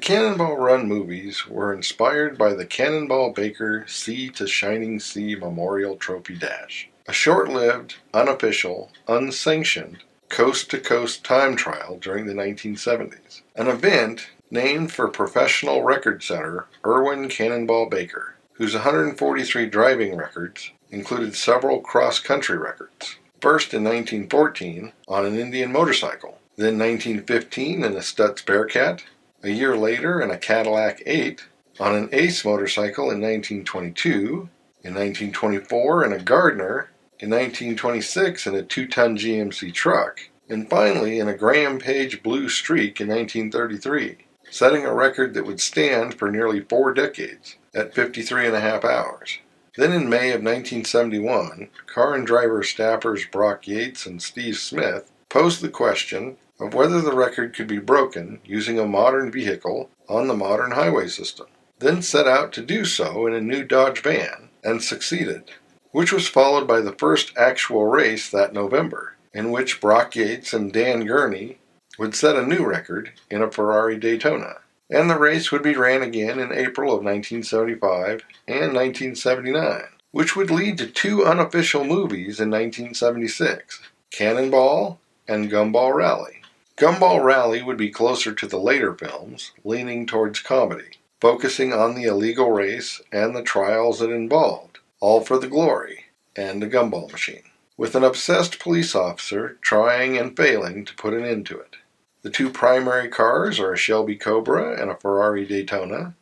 Cannonball Run movies were inspired by the Cannonball Baker Sea to Shining Sea Memorial Trophy Dash, a short-lived, unofficial, unsanctioned, coast-to-coast time trial during the 1970s, an event named for professional record setter Irwin Cannonball Baker, whose 143 driving records included several cross-country records. First in 1914 on an Indian motorcycle, then 1915 in a Stutz Bearcat, a year later in a Cadillac 8, on an Ace motorcycle in 1922, in 1924 in a Gardner, in 1926 in a 2-ton GMC truck, and finally in a Graham Page Blue Streak in 1933, setting a record that would stand for nearly 4 decades at 53.5 hours. Then in May of 1971, car and driver staffers Brock Yates and Steve Smith posed the question of whether the record could be broken using a modern vehicle on the modern highway system, then set out to do so in a new Dodge van, and succeeded, which was followed by the first actual race that November, in which Brock Yates and Dan Gurney would set a new record in a Ferrari Daytona, and the race would be ran again in April of 1975 and 1979, which would lead to 2 unofficial movies in 1976, Cannonball and Gumball Rally. Gumball Rally would be closer to the later films, leaning towards comedy, focusing on the illegal race and the trials it involved, all for the glory, and a gumball machine, with an obsessed police officer trying and failing to put an end to it. The 2 primary cars are a Shelby Cobra and a Ferrari Daytona.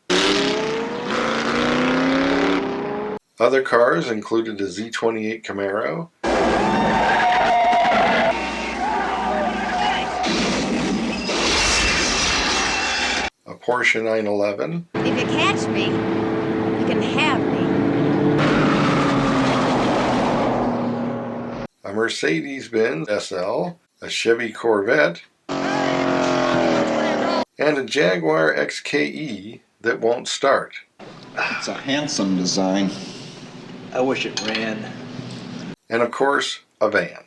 Other cars included a Z28 Camaro, a Porsche 911, if you catch me, you can have me, a Mercedes-Benz SL, a Chevy Corvette, and a Jaguar XKE that won't start. It's a handsome design. I wish it ran. And of course, a van.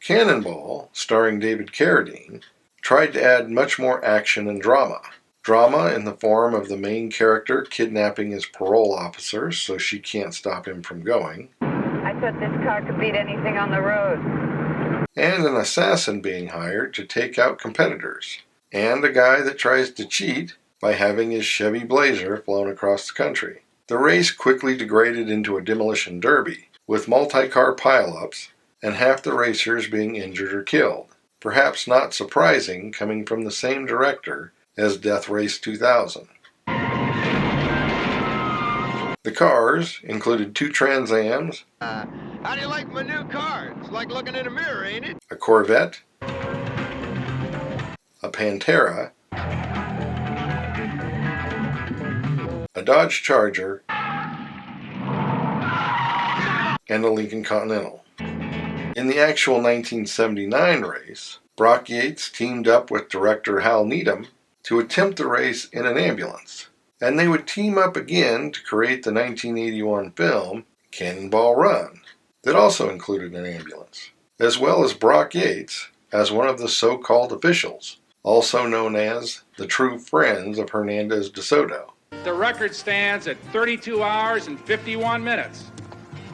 Cannonball, starring David Carradine, tried to add much more action and drama. Drama in the form of the main character kidnapping his parole officer so she can't stop him from going. I thought this car could beat anything on the road. And an assassin being hired to take out competitors. And a guy that tries to cheat by having his Chevy Blazer flown across the country. The race quickly degraded into a demolition derby, with multi-car pileups and half the racers being injured or killed. Perhaps not surprising, coming from the same director as Death Race 2000. The cars included 2 Trans Ams, How do you like my new car? It's like looking in a mirror, ain't it? a Corvette, a Pantera, a Dodge Charger, and a Lincoln Continental. In the actual 1979 race, Brock Yates teamed up with director Hal Needham to attempt the race in an ambulance, and they would team up again to create the 1981 film Cannonball Run, that also included an ambulance, as well as Brock Yates as one of the so-called officials, also known as the true friends of Hernandez de Soto. The record stands at 32 hours and 51 minutes.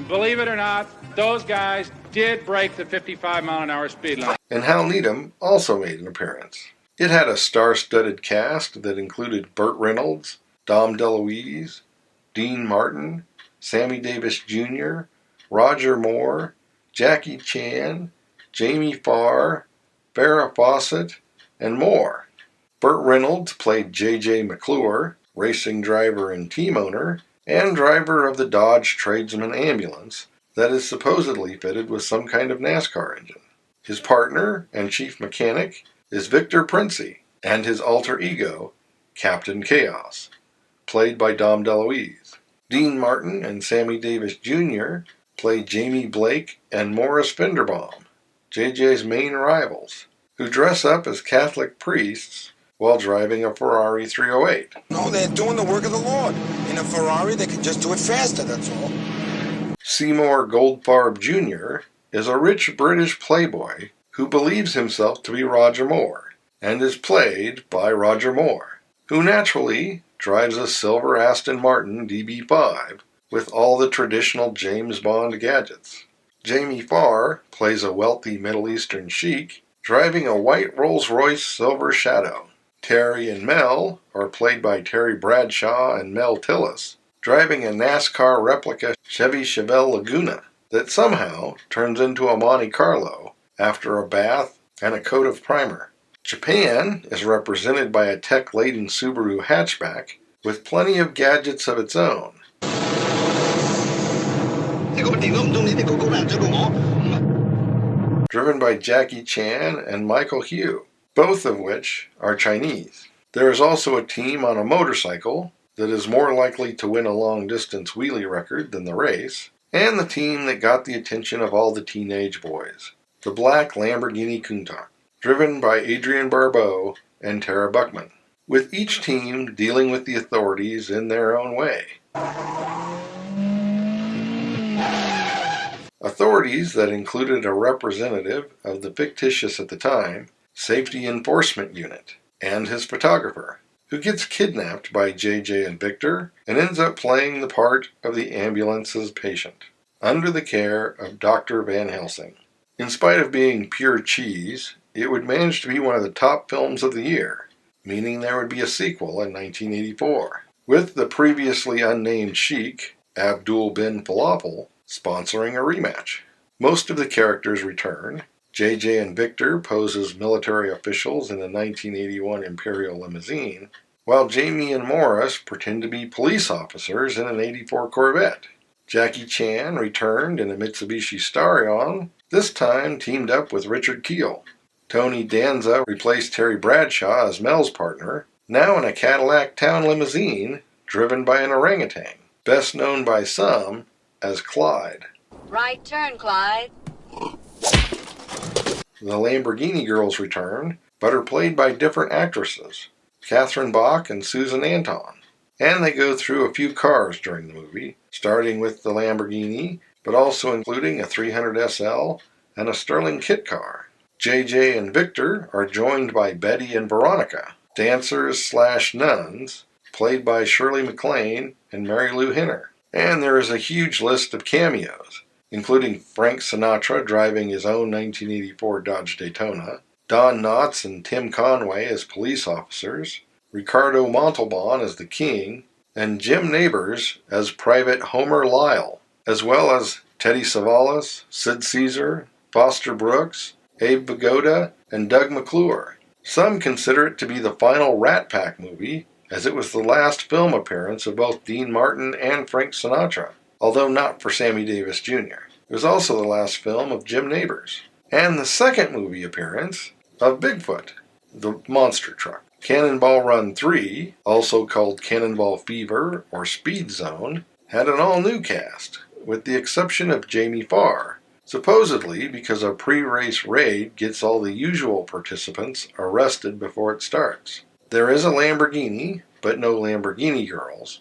Believe it or not, those guys did break the 55-mile-an-hour speed limit. And Hal Needham also made an appearance. It had a star-studded cast that included Burt Reynolds, Dom DeLuise, Dean Martin, Sammy Davis Jr., Roger Moore, Jackie Chan, Jamie Farr, Farrah Fawcett, and more. Burt Reynolds played J.J. McClure, racing driver and team owner, and driver of the Dodge Tradesman ambulance that is supposedly fitted with some kind of NASCAR engine. His partner and chief mechanic is Victor Princey, and his alter ego, Captain Chaos, played by Dom DeLuise. Dean Martin and Sammy Davis Jr. play Jamie Blake and Morris Fenderbaum, JJ's main rivals, who dress up as Catholic priests while driving a Ferrari 308. No, they're doing the work of the Lord. In a Ferrari, they can just do it faster, that's all. Seymour Goldfarb Jr. is a rich British playboy who believes himself to be Roger Moore, and is played by Roger Moore, who naturally drives a silver Aston Martin DB5 with all the traditional James Bond gadgets. Jamie Farr plays a wealthy Middle Eastern sheik driving a white Rolls-Royce Silver Shadow. Terry and Mel are played by Terry Bradshaw and Mel Tillis, driving a NASCAR replica Chevy Chevelle Laguna that somehow turns into a Monte Carlo after a bath and a coat of primer. Japan is represented by a tech-laden Subaru hatchback with plenty of gadgets of its own. Driven by Jackie Chan and Michael Hu, both of which are Chinese. There is also a team on a motorcycle that is more likely to win a long-distance wheelie record than the race, and the team that got the attention of all the teenage boys, the black Lamborghini Countach, driven by Adrian Barbeau and Tara Buckman, with each team dealing with the authorities in their own way. Authorities that included a representative of the fictitious at the time Safety Enforcement Unit and his photographer, who gets kidnapped by JJ and Victor and ends up playing the part of the ambulance's patient, under the care of Dr. Van Helsing. In spite of being pure cheese, it would manage to be one of the top films of the year, meaning there would be a sequel in 1984, with the previously unnamed sheik, Abdul bin Falafel, sponsoring a rematch. Most of the characters return. JJ and Victor pose as military officials in a 1981 Imperial limousine, while Jamie and Morris pretend to be police officers in an 84 Corvette. Jackie Chan returned in a Mitsubishi Starion, this time teamed up with Richard Kiel. Tony Danza replaced Terry Bradshaw as Mel's partner, now in a Cadillac town limousine driven by an orangutan, best known by some as Clyde. Right turn, Clyde. The Lamborghini girls return, but are played by different actresses, Catherine Bach and Susan Anton. And they go through a few cars during the movie, starting with the Lamborghini, but also including a 300 SL and a Sterling kit car. JJ and Victor are joined by Betty and Veronica, dancers/nuns, played by Shirley MacLaine and Mary Lou Henner. And there is a huge list of cameos, including Frank Sinatra driving his own 1984 Dodge Daytona, Don Knotts and Tim Conway as police officers, Ricardo Montalban as the King, and Jim Nabors as Private Homer Lyle, as well as Teddy Savalas, Sid Caesar, Foster Brooks, Abe Vigoda, and Doug McClure. Some consider it to be the final Rat Pack movie, as it was the last film appearance of both Dean Martin and Frank Sinatra, although not for Sammy Davis Jr. It was also the last film of Jim Nabors, and the second movie appearance of Bigfoot, the monster truck. Cannonball Run 3, also called Cannonball Fever or Speed Zone, had an all-new cast, with the exception of Jamie Farr, supposedly because a pre-race raid gets all the usual participants arrested before it starts. There is a Lamborghini, but no Lamborghini girls.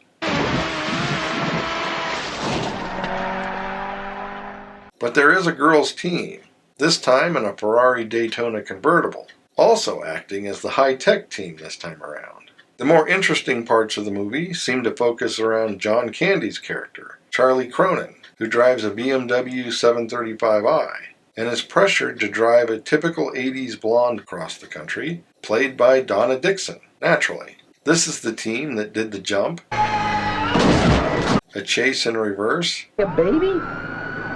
But there is a girls' team, this time in a Ferrari Daytona convertible, also acting as the high-tech team this time around. The more interesting parts of the movie seem to focus around John Candy's character, Charlie Cronin, who drives a BMW 735i and is pressured to drive a typical 80s blonde across the country, played by Donna Dixon, naturally. This is the team that did The Jump, A Chase in Reverse, A baby?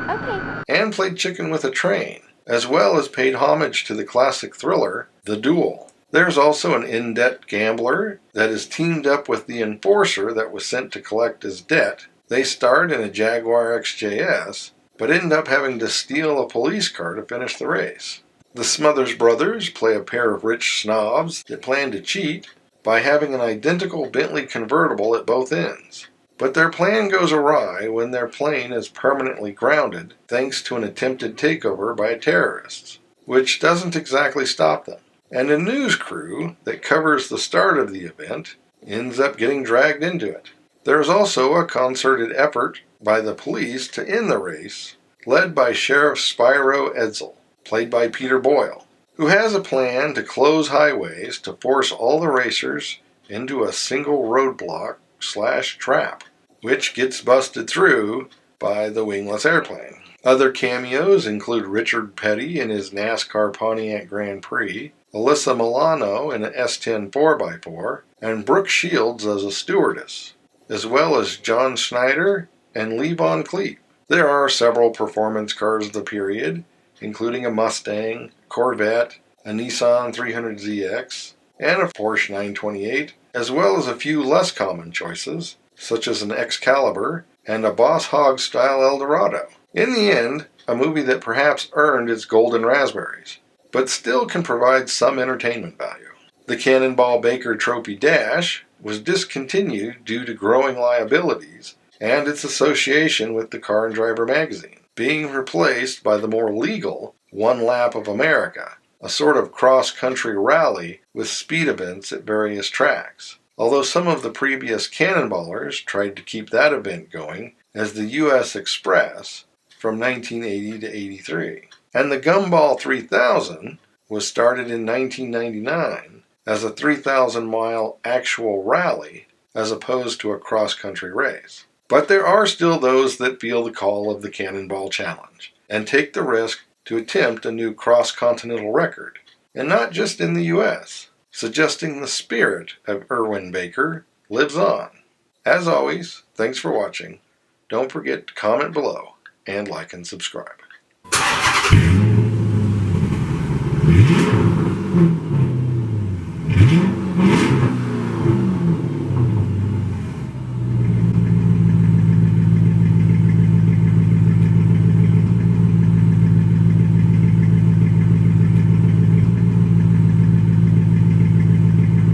Okay. and played chicken with a train, as well as paid homage to the classic thriller, The Duel. There's also an in-debt gambler that is teamed up with the enforcer that was sent to collect his debt. They start in a Jaguar XJS, but end up having to steal a police car to finish the race. The Smothers Brothers play a pair of rich snobs that plan to cheat by having an identical Bentley convertible at both ends. But their plan goes awry when their plane is permanently grounded thanks to an attempted takeover by terrorists, which doesn't exactly stop them. And a news crew that covers the start of the event ends up getting dragged into it. There is also a concerted effort by the police to end the race, led by Sheriff Spyro Edsel, played by Peter Boyle. who has a plan to close highways to force all the racers into a single roadblock/trap, which gets busted through by the wingless airplane. Other cameos include Richard Petty in his NASCAR Pontiac Grand Prix, Alyssa Milano in an S10 4x4, and Brooke Shields as a stewardess, as well as John Schneider and Lee Von Cleef. There are several performance cars of the period, including a Mustang, Corvette, a Nissan 300ZX, and a Porsche 928, as well as a few less common choices, such as an Excalibur and a Boss Hogg-style Eldorado. In the end, a movie that perhaps earned its golden raspberries, but still can provide some entertainment value. The Cannonball Baker Trophy Dash was discontinued due to growing liabilities and its association with the Car and Driver magazine, being replaced by the more legal One Lap of America, a sort of cross-country rally with speed events at various tracks, although some of the previous Cannonballers tried to keep that event going as the U.S. Express from 1980 to 83. And the Gumball 3000 was started in 1999 as a 3,000-mile actual rally as opposed to a cross-country race. But there are still those that feel the call of the Cannonball Challenge and take the risk to attempt a new cross-continental record, and not just in the U.S., suggesting the spirit of Irwin Baker lives on. As always, thanks for watching. Don't forget to comment below and like and subscribe.